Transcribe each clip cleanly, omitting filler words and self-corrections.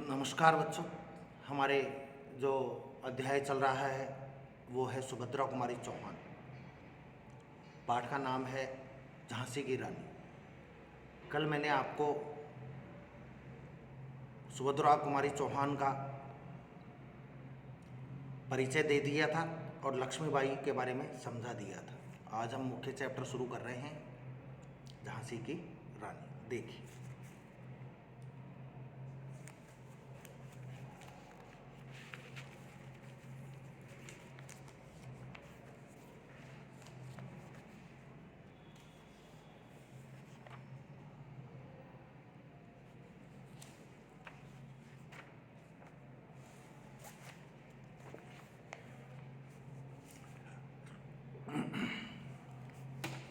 नमस्कार बच्चों। हमारे जो अध्याय चल रहा है वो है सुभद्रा कुमारी चौहान। पाठ का नाम है झांसी की रानी। कल मैंने आपको सुभद्रा कुमारी चौहान का परिचय दे दिया था और लक्ष्मीबाई के बारे में समझा दिया था। आज हम मुख्य चैप्टर शुरू कर रहे हैं, झांसी की रानी। देखिए,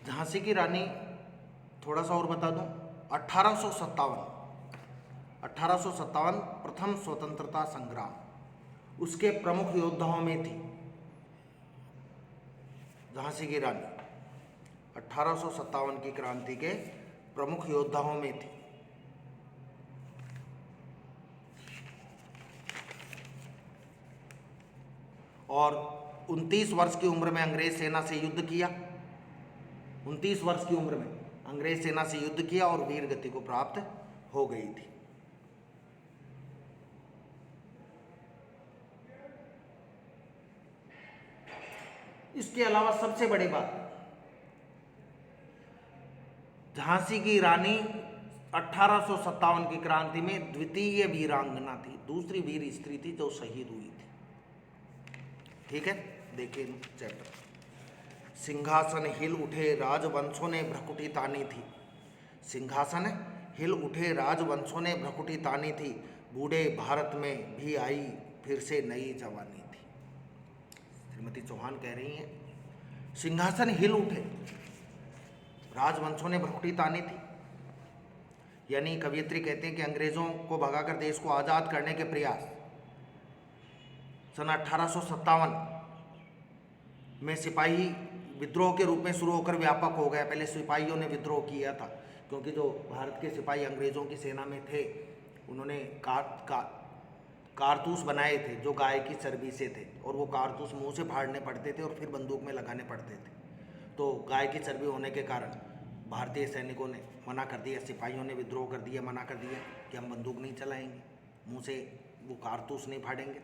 झांसी की रानी थोड़ा सा और बता दूं। 1857 प्रथम स्वतंत्रता संग्राम, उसके प्रमुख योद्धाओं में थी झांसी की रानी। 1857 की क्रांति के प्रमुख योद्धाओं में थी। और 29 वर्ष की उम्र में अंग्रेज सेना से युद्ध किया। 29 वर्ष की उम्र में अंग्रेज सेना से युद्ध किया और वीर गति को प्राप्त हो गई थी। इसके अलावा सबसे बड़ी बात, झांसी की रानी 1857 की क्रांति में द्वितीय वीरांगना थी, दूसरी वीर स्त्री थी जो शहीद हुई थी। ठीक है, देखिए चैप्टर। सिंहासन हिल उठे राजवंशों ने भ्रकुटी तानी थी। सिंहासन हिल उठे राजवंशों ने भ्रकुटी तानी थी। बूढ़े भारत में भी आई फिर से नई जवानी थी। श्रीमती चौहान कह रही हैं, सिंहासन हिल उठे, राजवंशों ने भ्रकुटी तानी थी। यानी कवयित्री कहते हैं कि अंग्रेजों को भगाकर देश को आज़ाद करने के प्रयास सन 1857 में सिपाही विद्रोह के रूप में शुरू होकर व्यापक हो गया। पहले सिपाहियों ने विद्रोह किया था, क्योंकि जो भारत के सिपाही अंग्रेज़ों की सेना में थे उन्होंने कारतूस बनाए थे जो गाय की चर्बी से थे, और वो कारतूस मुंह से फाड़ने पड़ते थे और फिर बंदूक में लगाने पड़ते थे। तो गाय की चर्बी होने के कारण भारतीय सैनिकों ने मना कर दिया, सिपाहियों ने विद्रोह कर दिया, मना कर दिया कि हम बंदूक नहीं चलाएंगे, मुँह से वो कारतूस नहीं फाड़ेंगे।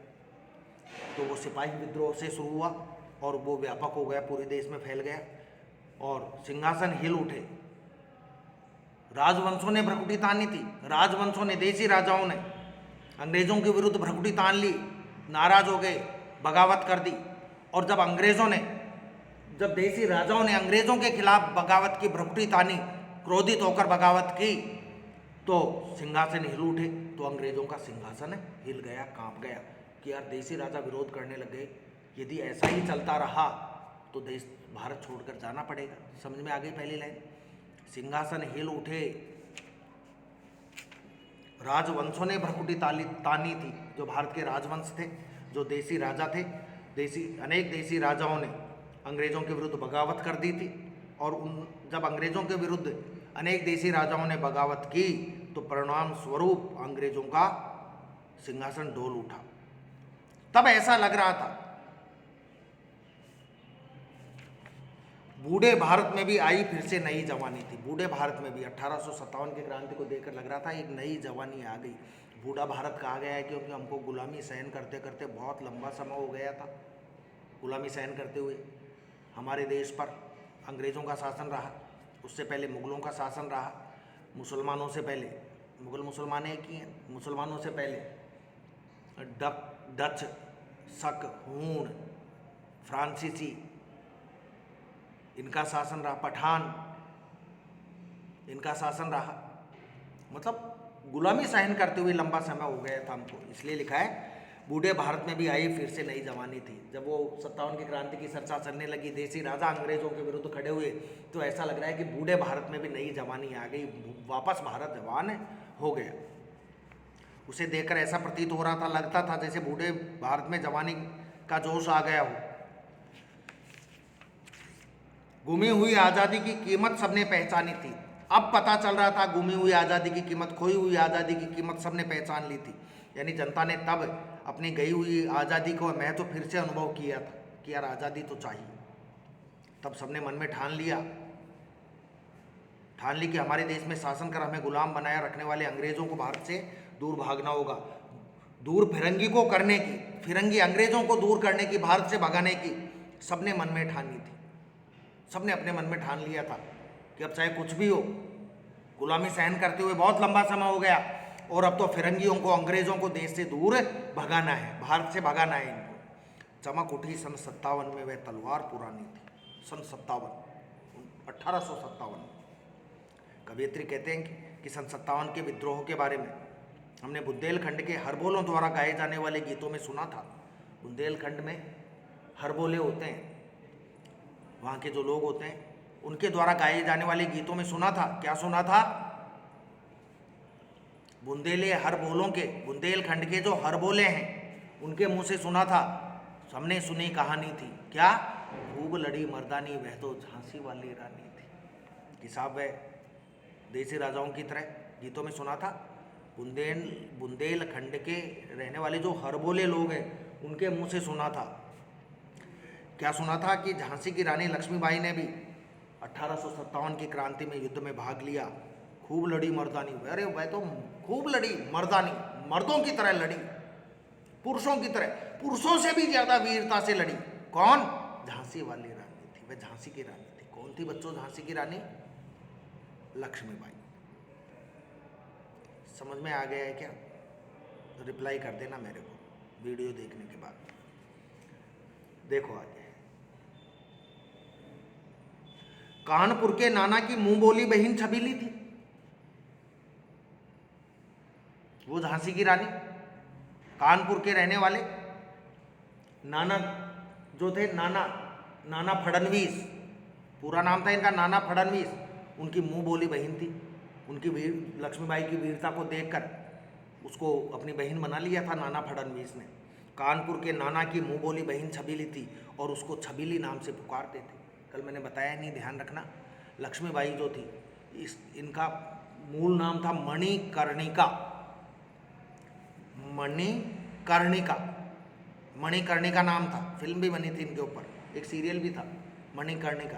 तो वो सिपाही विद्रोह से शुरू हुआ और वो व्यापक हो गया, पूरे देश में फैल गया और सिंहासन हिल उठे। राजवंशों ने भ्रकुटी तानी थी। राजवंशों ने, देसी राजाओं ने अंग्रेजों के विरुद्ध भ्रकुटी तान ली, नाराज हो गए, बगावत कर दी। और जब देसी राजाओं ने अंग्रेजों के खिलाफ बगावत की, भ्रकुटी तानी, क्रोधित होकर बगावत की, तो सिंहासन हिल उठे। तो अंग्रेजों का सिंहासन हिल गया, कांप गया कि यार देसी राजा विरोध करने लग गए, यदि ऐसा ही चलता रहा तो देश भारत छोड़कर जाना पड़ेगा। समझ में आ गई पहली लाइन। सिंहासन हिल उठे, राजवंशों ने भ्रकुटी तानी थी। जो भारत के राजवंश थे, जो देसी राजा थे, अनेक देसी राजाओं ने अंग्रेजों के विरुद्ध बगावत कर दी थी। और जब अंग्रेजों के विरुद्ध अनेक देसी राजाओं ने बगावत की तो परिणाम स्वरूप अंग्रेजों का सिंहासन डोल उठा। तब ऐसा लग रहा था, बूढ़े भारत में भी आई फिर से नई जवानी थी। बूढ़े भारत में भी 1857 की क्रांति को देखकर लग रहा था एक नई जवानी आ गई। बूढ़ा भारत कहा गया है क्योंकि हमको गुलामी सहन करते करते बहुत लंबा समय हो गया था। गुलामी सहन करते हुए हमारे देश पर अंग्रेज़ों का शासन रहा, उससे पहले मुग़लों का शासन रहा, मुसलमानों से पहले, मुग़ल मुसलमान एक ही हैं, मुसलमानों से पहले डच, शक, हूण, फ्रांसीसी, इनका शासन रहा, पठान, इनका शासन रहा। मतलब गुलामी सहन करते हुए लंबा समय हो गया था हमको। इसलिए लिखा है बूढ़े भारत में भी आई फिर से नई जवानी थी। जब वो 57 की क्रांति की चर्चा चलने लगी, देसी राजा अंग्रेजों के विरुद्ध खड़े हुए, तो ऐसा लग रहा है कि बूढ़े भारत में भी नई जवानी आ गई, वापस भारत जवान हो गया। उसे देखकर ऐसा प्रतीत हो रहा था, लगता था जैसे बूढ़े भारत में जवानी का जोश आ गया हो। गुमी हुई आज़ादी की कीमत सबने पहचानी थी। अब पता चल रहा था गुमी हुई आज़ादी की कीमत, खोई हुई आज़ादी की कीमत सबने पहचान ली थी। यानी जनता ने तब अपनी गई हुई आज़ादी को मैं तो फिर से अनुभव किया था कि यार आज़ादी तो चाहिए। तब सबने मन में ठान ली कि हमारे देश में शासन कर हमें गुलाम बनाया रखने वाले अंग्रेज़ों को भारत से दूर भागना होगा। दूर फिरंगी को करने की, फिरंगी अंग्रेज़ों को दूर करने की, भारत से भगाने की सबने मन में ठानी थी। सबने अपने मन में ठान लिया था कि अब चाहे कुछ भी हो, गुलामी सहन करते हुए बहुत लंबा समय हो गया और अब तो फिरंगियों को, अंग्रेज़ों को देश से दूर भगाना है, भारत से भगाना है इनको। चमक उठी सन 57 में, वह तलवार पुरानी थी। सन 1857। कवयित्री कहते हैं कि सन 57 के विद्रोह के बारे में हमने बुंदेलखंड के हरबोलों द्वारा गाए जाने वाले गीतों में सुना था। बुंदेलखंड में हरबोले होते हैं, वहाँ के जो लोग होते हैं उनके द्वारा गाए जाने वाले गीतों में सुना था। क्या सुना था? हरबोलों के, बुंदेलखंड के जो हरबोले हैं उनके मुंह से सुना था। हमने सुनी कहानी थी, क्या? खूब लड़ी मर्दानी, वह तो झांसी वाली रानी थी। कि साहब वह देसी राजाओं की तरह गीतों में सुना था। बुंदेलखंड के रहने वाले जो हरबोले लोग हैं उनके मुंह से सुना था। क्या सुना था? कि झांसी की रानी लक्ष्मीबाई ने भी 1857 की क्रांति में युद्ध में भाग लिया। खूब लड़ी मर्दानी, अरे वह तो खूब लड़ी मर्दानी, मर्दों की तरह लड़ी, पुरुषों की तरह, पुरुषों से भी ज्यादा वीरता से लड़ी। कौन? झांसी वाली रानी थी, वह झांसी की रानी थी। कौन थी बच्चों झांसी की रानी? लक्ष्मीबाई। समझ में आ गया है क्या? तो रिप्लाई कर देना मेरे को वीडियो देखने के बाद। देखो आगे, कानपुर के नाना की मुंह बोली बहन छबीली थी, वो झांसी की रानी। कानपुर के रहने वाले नाना जो थे, नाना फडणवीस, पूरा नाम था इनका नाना फडणवीस, उनकी मुंह बोली बहन थी। उनकी लक्ष्मीबाई की वीरता को देखकर उसको अपनी बहन बना लिया था नाना फडणवीस ने। कानपुर के नाना की मुंह बोली बहन छबीली थी और उसको छबीली नाम से पुकारते थे। कल मैंने बताया नहीं, ध्यान रखना। लक्ष्मीबाई जो थी, इनका मूल नाम था मणिकर्णिका। मणिकर्णिका नाम था। फिल्म भी बनी थी इनके ऊपर, एक सीरियल भी था मणिकर्णिका।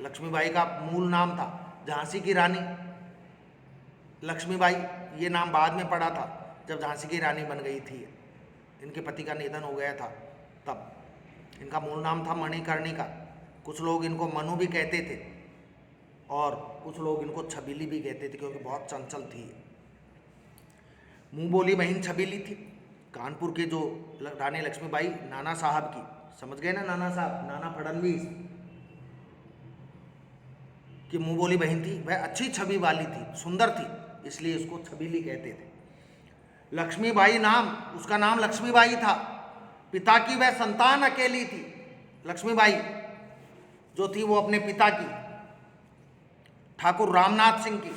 लक्ष्मीबाई का मूल नाम था। झांसी की रानी लक्ष्मीबाई, ये नाम बाद में पड़ा था जब झांसी की रानी बन गई थी। इनके पति का निधन हो गया था तब। इनका मूल नाम था मणिकर्णिका। कुछ लोग इनको मनु भी कहते थे और कुछ लोग इनको छबीली भी कहते थे, क्योंकि बहुत चंचल थी। मुंह बोली बहन छबीली थी। कानपुर के जो रानी लक्ष्मीबाई नाना साहब की, समझ गए ना, नाना साहब, नाना फडणवीस की मुंह बोली बहन थी। वह अच्छी छवि वाली थी, सुंदर थी, इसलिए उसको छबीली कहते थे। लक्ष्मीबाई नाम, उसका नाम लक्ष्मीबाई था। पिता की वह संतान अकेली थी। लक्ष्मीबाई जो थी वो अपने पिता की, ठाकुर रामनाथ सिंह की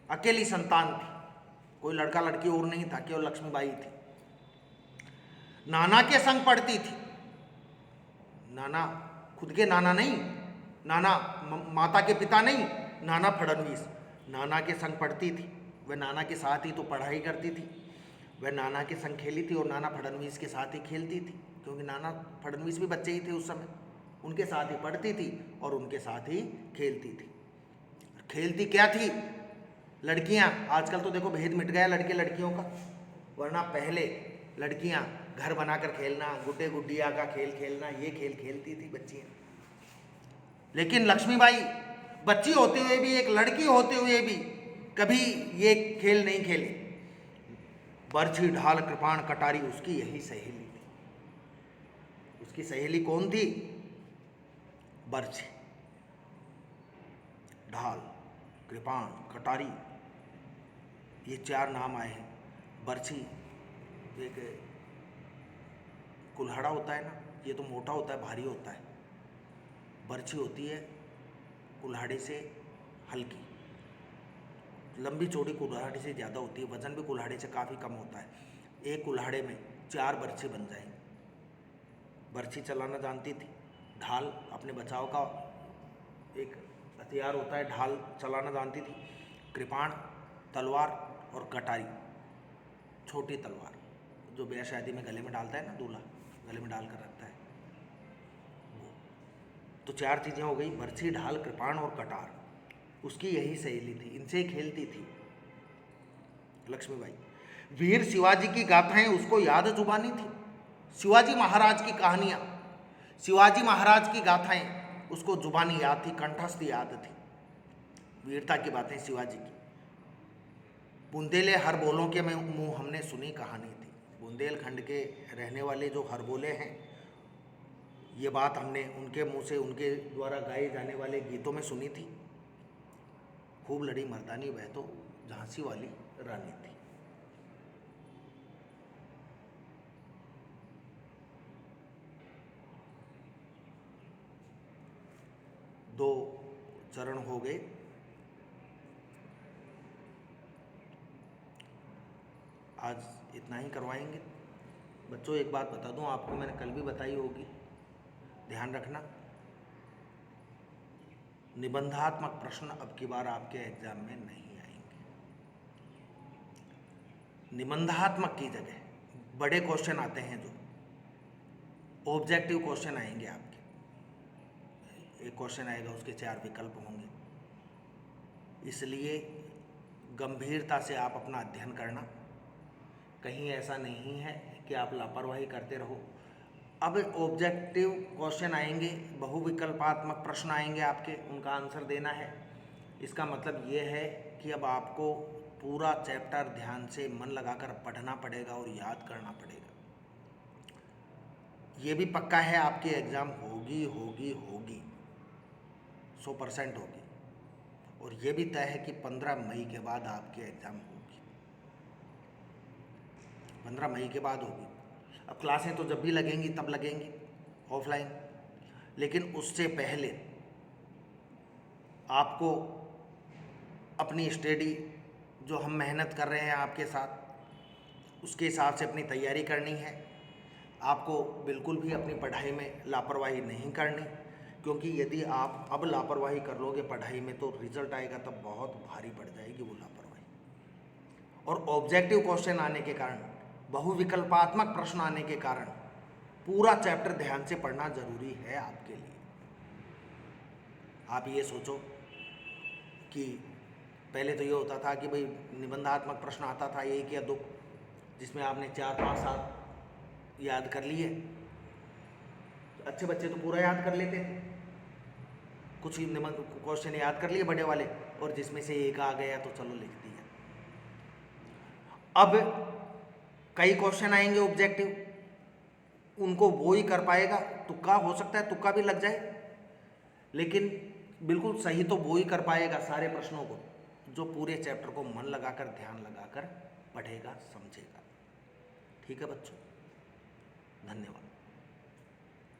अकेली संतान थी। कोई लड़का लड़की और नहीं था, केवल लक्ष्मीबाई थी। नाना के संग पढ़ती थी। नाना, खुद के नाना नहीं, नाना माता के पिता नहीं, नाना फडणवीस, नाना के संग पढ़ती थी। वह नाना के साथ ही तो पढ़ाई करती थी, वह नाना के संग खेली थी और नाना फडणवीस के साथ ही खेलती थी, क्योंकि नाना फडणवीस भी बच्चे ही थे उस समय। उनके साथ ही पढ़ती थी और उनके साथ ही खेलती थी। खेलती क्या थी? लड़कियां, आजकल तो देखो भेद मिट गया लड़के लड़कियों का, वरना पहले लड़कियां घर बनाकर खेलना, गुड्डे गुड्डिया का खेल खेलना, ये खेल खेलती थी बच्चियां। लेकिन लक्ष्मीबाई बच्ची होते हुए भी, एक लड़की होते हुए भी कभी ये खेल नहीं खेले। बरछी ढाल कृपाण कटारी उसकी यही सहेली थी। उसकी सहेली कौन थी? बरछी, ढाल, कृपाण, कटारी, ये चार नाम आए हैं। बरछी एक कुल्हाड़ा होता है ना, ये तो मोटा होता है, भारी होता है। बरछी होती है कुल्हाड़े से हल्की, लंबी चौड़ी कुल्हाड़े से ज़्यादा होती है, वजन भी कुल्हाड़े से काफ़ी कम होता है। एक कुल्हाड़े में 4 बरछी बन जाएंगे। बरछी चलाना जानती थी। ढाल अपने बचाव का एक हथियार होता है, ढाल चलाना जानती थी, कृपाण, तलवार और कटारी, छोटी तलवार जो ब्याह शादी में गले में डालता है ना, दूल्हा गले में डाल कर रखता है वो। तो 4 चीज़ें हो गई, बरछी, ढाल, कृपाण और कटार। उसकी यही सहेली थी, इनसे ही खेलती थी लक्ष्मीबाई। वीर शिवाजी की गाथाएं उसको याद जुबानी थी, शिवाजी महाराज की कहानियां, शिवाजी महाराज की गाथाएं उसको जुबानी याद थी, कंठस्थ याद थी, वीरता की बातें शिवाजी की। बुंदेले हर बोलों के मुंह हमने सुनी कहानी थी। बुंदेलखंड के रहने वाले जो हरबोले हैं, ये बात हमने उनके मुंह से, उनके द्वारा गाए जाने वाले गीतों में सुनी थी। खूब लड़ी मर्दानी वह तो झांसी वाली रानी थी। दो चरण हो गए। आज इतना ही करवाएंगे बच्चों। एक बात बता दूं आपको, मैंने कल भी बताई होगी, ध्यान रखना, निबंधात्मक प्रश्न अब की बार आपके एग्जाम में नहीं आएंगे। निबंधात्मक की जगह बड़े क्वेश्चन आते हैं, जो ऑब्जेक्टिव क्वेश्चन आएंगे आपके। एक क्वेश्चन आएगा, उसके 4 विकल्प होंगे। इसलिए गंभीरता से आप अपना अध्ययन करना। कहीं ऐसा नहीं है कि आप लापरवाही करते रहो। अब ऑब्जेक्टिव क्वेश्चन आएंगे, बहुविकल्पात्मक प्रश्न आएंगे आपके, उनका आंसर देना है। इसका मतलब ये है कि अब आपको पूरा चैप्टर ध्यान से मन लगाकर पढ़ना पड़ेगा और याद करना पड़ेगा। ये भी पक्का है आपकी एग्ज़ाम होगी होगी होगी, 100% होगी। और ये भी तय है कि 15 मई के बाद आपकी एग्ज़ाम होगी, 15 मई के बाद होगी। अब क्लासें तो जब भी लगेंगी तब लगेंगी ऑफलाइन, लेकिन उससे पहले आपको अपनी स्टडी, जो हम मेहनत कर रहे हैं आपके साथ, उसके हिसाब से अपनी तैयारी करनी है। आपको बिल्कुल भी अपनी पढ़ाई में लापरवाही नहीं करनी, क्योंकि यदि आप अब लापरवाही कर लोगे पढ़ाई में तो रिजल्ट आएगा तब बहुत भारी पड़ जाएगी वो लापरवाही। और ऑब्जेक्टिव क्वेश्चन आने के कारण, बहुविकल्पात्मक प्रश्न आने के कारण पूरा चैप्टर ध्यान से पढ़ना जरूरी है आपके लिए। आप ये सोचो कि पहले तो ये होता था कि भाई निबंधात्मक प्रश्न आता था 1 या 2, जिसमें आपने 4, 5, 7 याद कर लिए। अच्छे बच्चे तो पूरा याद कर लेते थे, कुछ क्वेश्चन याद कर लिए बड़े वाले, और जिसमें से एक आ गया तो चलो लिख दिया। अब कई क्वेश्चन आएंगे ऑब्जेक्टिव, उनको वो ही कर पाएगा। तुक्का हो सकता है, तुक्का भी लग जाए, लेकिन बिल्कुल सही तो वो ही कर पाएगा सारे प्रश्नों को जो पूरे चैप्टर को मन लगाकर, ध्यान लगाकर पढ़ेगा, समझेगा। ठीक है बच्चों, धन्यवाद।